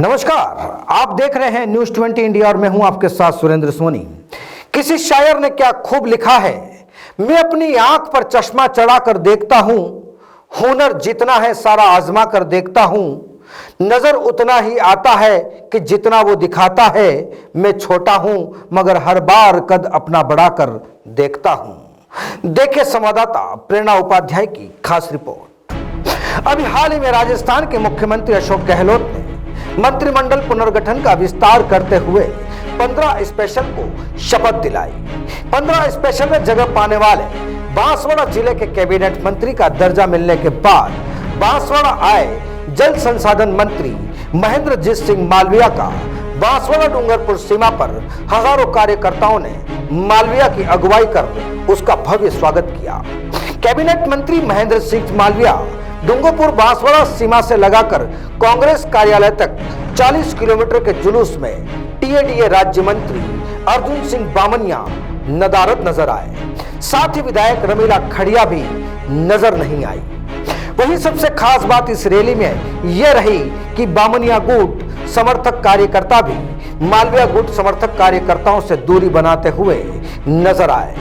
नमस्कार, आप देख रहे हैं न्यूज़ 20 इंडिया और मैं हूं आपके साथ सुरेंद्र सोनी। किसी शायर ने क्या खूब लिखा है, मैं अपनी आंख पर चश्मा चढ़ाकर देखता हूं, हुनर जितना है सारा आजमा कर देखता हूं, नजर उतना ही आता है कि जितना वो दिखाता है, मैं छोटा हूं मगर हर बार कद अपना बढ़ाकर देखता हूं। देखिए संवाददाता प्रेरणा उपाध्याय की खास रिपोर्ट। अभी हाल ही में राजस्थान के मुख्यमंत्री अशोक गहलोत ने मंत्रिमंडल पुनर्गठन का विस्तार करते हुए 15 स्पेशल को शपथ दिलाई। 15 स्पेशल में जगह पाने वाले बांसवाड़ा जिले के कैबिनेट मंत्री का दर्जा मिलने के बाद बांसवाड़ा आए जल संसाधन मंत्री महेंद्रजीत सिंह मालविया का बांसवाड़ा डूंगरपुर सीमा पर हजारों कार्यकर्ताओं ने मालविया की अगुवाई कर उसका भव्य स्वागत किया। कैबिनेट मंत्री महेंद्र सिंह मालविया डूंगरपुर बांसवाड़ा सीमा से लगाकर कांग्रेस कार्यालय तक 40 किलोमीटर के जुलूस में टीएडीए राज्य मंत्री अर्जुन सिंह बामनिया नदारद नजर आए। साथ ही विधायक रमीला खड़िया भी नजर नहीं आई। वहीं सबसे खास बात इस रैली में यह रही कि बामनिया गुट समर्थक कार्यकर्ता भी मालविया गुट समर्थक कार्यकर्ताओं से दूरी बनाते हुए नजर आए।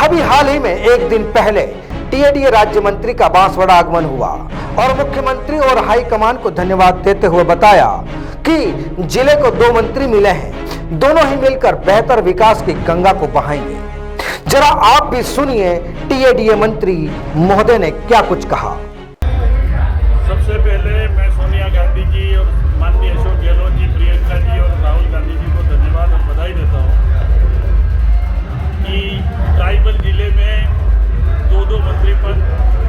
अभी हाल ही में एक दिन पहले टीएडीए राज्य मंत्री का बांसवाड़ा आगमन हुआ और मुख्यमंत्री और हाईकमान को धन्यवाद देते हुए बताया कि जिले को 2 मंत्री मिले हैं, दोनों ही मिलकर बेहतर विकास की गंगा को बहाएंगे। जरा आप भी सुनिए टीएडीए मंत्री महोदय ने क्या कुछ कहा। सबसे पहले मैं सोनिया गांधी जी और माननीय अशोक गहलोत जी, प्रियंका जी और राहुल गांधी जी को धन्यवाद और बधाई देता हूँ कि ट्राइबल जिले में 2 मंत्री पद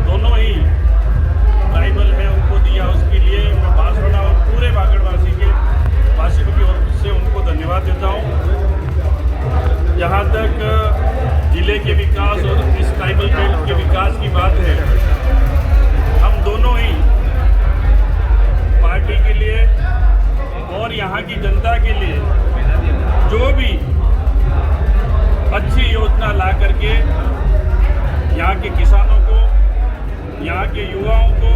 दोनों ही ट्राइबल है उनको दिया। उसके लिए मैं बांसवाड़ा और पूरे बागड़वासी के वासियों की ओर से उनको धन्यवाद देता हूँ। जहाँ तक जिले के विकास और इस ट्राइबल बेल्ट के विकास की बात है, हम दोनों ही पार्टी के लिए और यहाँ की जनता के लिए जो भी अच्छी योजना ला करके यहाँ के किसानों को, यहाँ के युवाओं को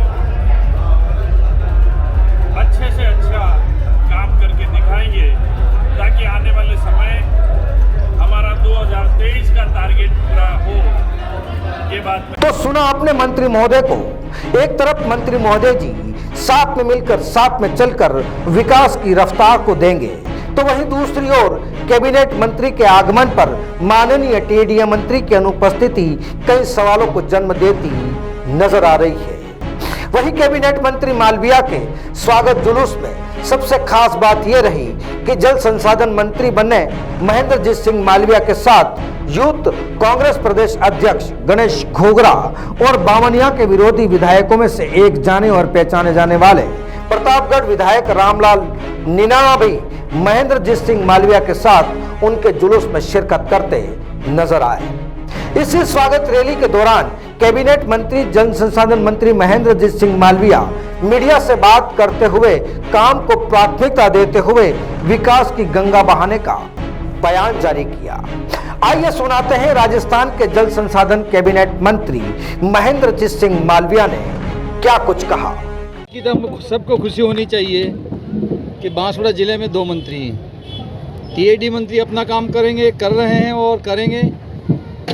अच्छे से अच्छा काम करके दिखाएंगे ताकि आने वाले समय हमारा 2023 का टारगेट पूरा हो। ये बात तो सुना आपने मंत्री महोदय को। एक तरफ मंत्री महोदय जी साथ में मिलकर साथ में चलकर विकास की रफ्तार को देंगे, तो वहीं दूसरी ओर कैबिनेट मंत्री के आगमन पर माननीय टीएडीए मंत्री की अनुपस्थिति कई सवालों को जन्म देती नजर आ रही है। वहीं कैबिनेट मंत्री मालविया के स्वागत जुलूस में सबसे खास बात यह रही कि जल संसाधन मंत्री बने महेंद्रजीत सिंह मालविया के साथ यूथ कांग्रेस प्रदेश अध्यक्ष गणेश घोगरा और बामनिया के विरोधी विधायकों में से एक जाने और पहचाने जाने वाले प्रतापगढ़ विधायक रामलाल नीनामा भी महेंद्रजीत सिंह मालविया के साथ उनके जुलूस में शिरकत करते नजर आए। इसी स्वागत रैली के दौरान कैबिनेट मंत्री जल संसाधन मंत्री महेंद्रजीत सिंह मालविया मीडिया से बात करते हुए काम को प्राथमिकता देते हुए विकास की गंगा बहाने का बयान जारी किया। आइए सुनाते हैं राजस्थान के जल संसाधन कैबिनेट मंत्री महेंद्रजीत सिंह मालविया ने क्या कुछ कहा। सबको खुशी होनी चाहिए कि बांसवाड़ा जिले में 2 मंत्री हैं। टीएडी मंत्री अपना काम करेंगे, कर रहे हैं और करेंगे।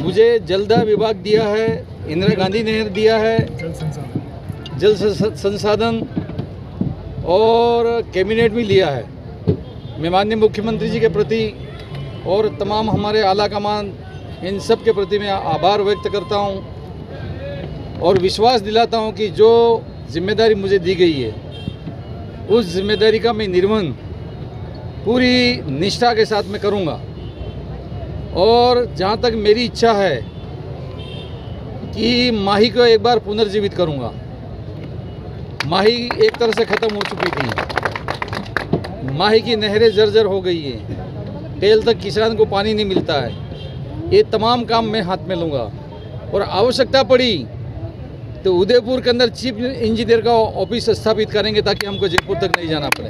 मुझे जलदाय विभाग दिया है, इंदिरा गांधी नहर दिया है, जल संसाधन और कैबिनेट भी लिया है। मैं माननीय मुख्यमंत्री जी के प्रति और तमाम हमारे आला कमान इन सब के प्रति मैं आभार व्यक्त करता हूं और विश्वास दिलाता हूं कि जो जिम्मेदारी मुझे दी गई है उस जिम्मेदारी का मैं निर्वहन पूरी निष्ठा के साथ में करूंगा। और जहां तक मेरी इच्छा है कि माही को एक बार पुनर्जीवित करूंगा। माही एक तरह से ख़त्म हो चुकी थी, माही की नहरें जर्जर हो गई है, टेल तक किसान को पानी नहीं मिलता है। ये तमाम काम मैं हाथ में लूँगा और आवश्यकता पड़ी तो उदयपुर के अंदर चीफ इंजीनियर का ऑफिस स्थापित करेंगे ताकि हमको जयपुर तक नहीं जाना पड़े।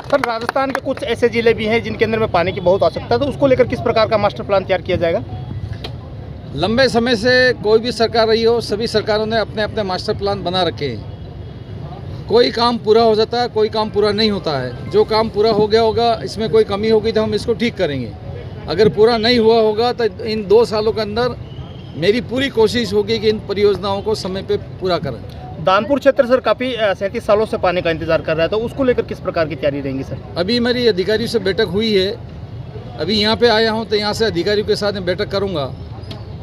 सर, राजस्थान के कुछ ऐसे जिले भी हैं जिनके अंदर में पानी की बहुत आवश्यकता है, तो उसको लेकर किस प्रकार का मास्टर प्लान तैयार किया जाएगा? लंबे समय से कोई भी सरकार रही हो, सभी सरकारों ने अपने अपने मास्टर प्लान बना रखे हैं। कोई काम पूरा हो जाता है, कोई काम पूरा नहीं होता है। जो काम पूरा हो गया होगा, इसमें कोई कमी होगी तो हम इसको ठीक करेंगे। अगर पूरा नहीं हुआ होगा तो इन 2 सालों के अंदर मेरी पूरी कोशिश होगी कि इन परियोजनाओं को समय पे पूरा करें। दानपुर क्षेत्र सर काफ़ी 37 सालों से पानी का इंतजार कर रहा है, तो उसको लेकर किस प्रकार की तैयारी रहेंगी सर? अभी मेरी अधिकारियों से बैठक हुई है, अभी यहाँ पे आया हूँ तो यहाँ से अधिकारियों के साथ मैं बैठक करूँगा।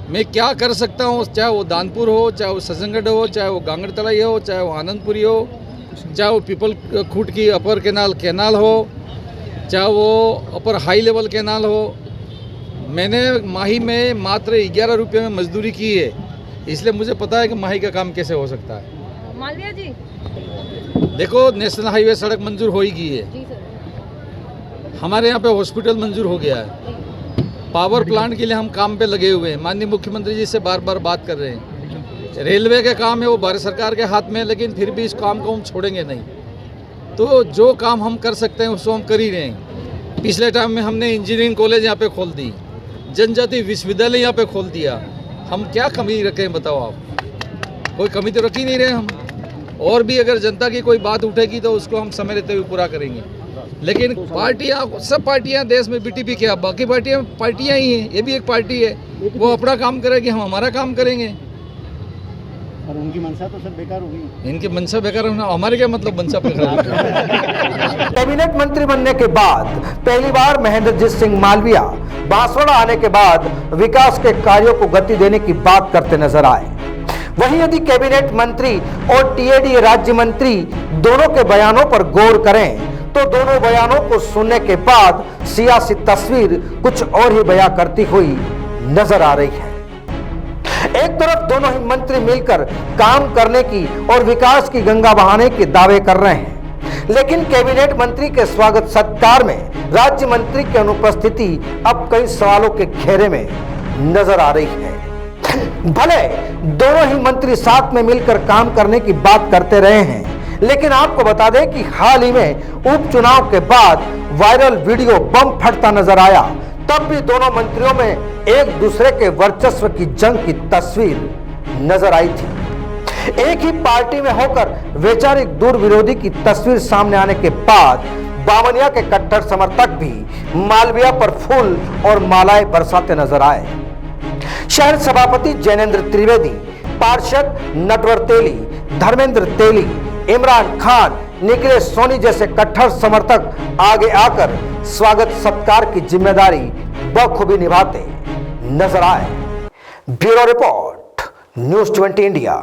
मैं क्या कर सकता हूँ, चाहे वो दानपुर हो, चाहे वो सजनगढ़ हो, चाहे वो गांगड़ तलाई हो, चाहे वो आनंदपुरी हो, चाहे वो पीपल खूट की अपर कैनाल हो, चाहे वो अपर हाई लेवल कैनाल हो। मैंने माही में मात्र 11 रुपये में मजदूरी की है, इसलिए मुझे पता है कि माही का काम कैसे हो सकता है। मालविया जी देखो, नेशनल हाईवे सड़क मंजूर हो ही गई है, जी सर, हमारे यहाँ पे हॉस्पिटल मंजूर हो गया है, पावर प्लांट के लिए हम काम पे लगे हुए हैं, माननीय मुख्यमंत्री जी से बार बार बात कर रहे हैं। रेलवे का काम है वो भारत सरकार के हाथ में है, लेकिन फिर भी इस काम को हम छोड़ेंगे नहीं। तो जो काम हम कर सकते हैं उसको हम कर ही रहे हैं। पिछले टाइम में हमने इंजीनियरिंग कॉलेज यहाँ पे खोल दी, जनजाति विश्वविद्यालय यहाँ पे खोल दिया। हम क्या कमी रखें बताओ आप? कोई कमी तो रख ही नहीं रहे हम। और भी अगर जनता की कोई बात उठेगी तो उसको हम समय रहते हुए पूरा करेंगे। लेकिन पार्टियां, सब पार्टियां देश में बीटीपी क्या, बाकी पार्टियां ही हैं, ये भी एक पार्टी है, वो अपना काम करेगी, हम हमारा काम करेंगे। और उनकी मंशा तो सब बेकार होगी। इनकी मंशा बेकार होना, हमारे क्या मतलब मंशा बेकार? कैबिनेट मंत्री बनने के बाद पहली बार महेंद्रजीत सिंह मालविया बांसवाड़ा आने के बाद विकास के कार्यों को गति देने की बात करते नजर आए। वहीं यदि कैबिनेट मंत्री और टीएडी राज्य मंत्री दोनों के बयानों पर गौर करें तो दोनों बयानों को सुनने के बाद सियासी तस्वीर कुछ और ही बयां करती हुई नजर आ रही है। एक तरफ दोनों ही मंत्री मिलकर काम करने की और विकास की गंगा बहाने के दावे कर रहे हैं, लेकिन कैबिनेट मंत्री के स्वागत सत्कार में राज्य मंत्री की अनुपस्थिति अब कई सवालों के घेरे में नजर आ रही है। भले दोनों ही मंत्री साथ में मिलकर काम करने की बात करते रहे हैं, लेकिन आपको बता दें कि हाल ही में उपचुनाव के बाद वायरल वीडियो बम फटता नजर आया, तब भी दोनों मंत्रियों में एक दूसरे के वर्चस्व की जंग की तस्वीर नजर आई थी। एक ही पार्टी में होकर वैचारिक दूर विरोधी की तस्वीर सामने आने के बाद बामनिया के कट्टर समर्थक भी मालविया पर फूल और मालाएं बरसाते नजर आए। शहर सभापति जैनेंद्र त्रिवेदी, पार्षद नटवर तेली, धर्मेंद्र तेली, इमरान खान, निखिलेश सोनी जैसे कट्टर समर्थक आगे आकर स्वागत सत्कार की जिम्मेदारी बखूबी निभाते नजर आए। Bureau report, news 20 India.